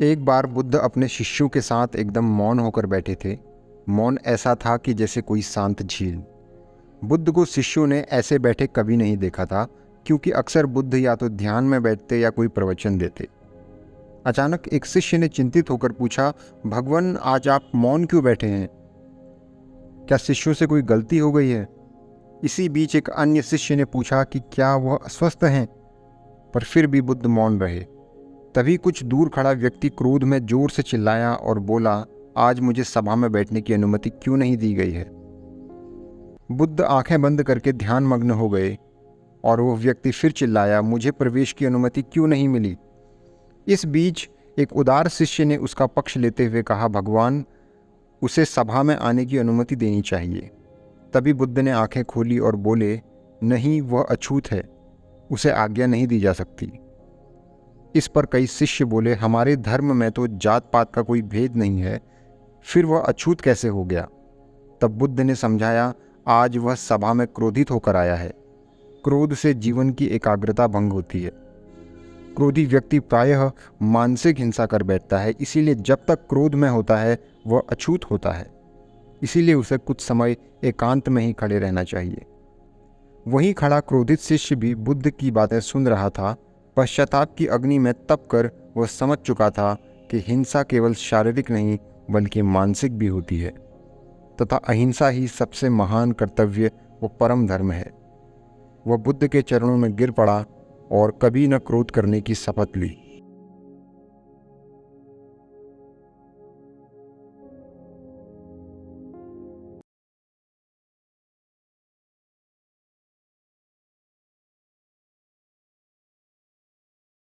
एक बार बुद्ध अपने शिष्यों के साथ एकदम मौन होकर बैठे थे। मौन ऐसा था कि जैसे कोई शांत झील। बुद्ध को शिष्यों ने ऐसे बैठे कभी नहीं देखा था, क्योंकि अक्सर बुद्ध या तो ध्यान में बैठते या कोई प्रवचन देते। अचानक एक शिष्य ने चिंतित होकर पूछा, भगवान, आज आप मौन क्यों बैठे हैं? क्या शिष्यों से कोई गलती हो गई है? इसी बीच एक अन्य शिष्य ने पूछा कि क्या वह अस्वस्थ हैं? पर फिर भी बुद्ध मौन रहे। तभी कुछ दूर खड़ा व्यक्ति क्रोध में जोर से चिल्लाया और बोला, आज मुझे सभा में बैठने की अनुमति क्यों नहीं दी गई है? बुद्ध आंखें बंद करके ध्यान मग्न हो गए और वो व्यक्ति फिर चिल्लाया, मुझे प्रवेश की अनुमति क्यों नहीं मिली? इस बीच एक उदार शिष्य ने उसका पक्ष लेते हुए कहा, भगवान, उसे सभा में आने की अनुमति देनी चाहिए। तभी बुद्ध ने आंखें खोली और बोले, नहीं, वह अछूत है, उसे आज्ञा नहीं दी जा सकती। इस पर कई शिष्य बोले, हमारे धर्म में तो जात पात का कोई भेद नहीं है, फिर वह अछूत कैसे हो गया? तब बुद्ध ने समझाया, आज वह सभा में क्रोधित होकर आया है। क्रोध से जीवन की एकाग्रता भंग होती है। क्रोधी व्यक्ति प्रायः मानसिक हिंसा कर बैठता है, इसीलिए जब तक क्रोध में होता है वह अछूत होता है। इसीलिए उसे कुछ समय एकांत में ही खड़े रहना चाहिए। वहीं खड़ा क्रोधित शिष्य भी बुद्ध की बातें सुन रहा था। पश्चाताप की अग्नि में तप कर वह समझ चुका था कि हिंसा केवल शारीरिक नहीं बल्कि मानसिक भी होती है, तथा अहिंसा ही सबसे महान कर्तव्य व परम धर्म है। वह बुद्ध के चरणों में गिर पड़ा और कभी न क्रोध करने की शपथ ली।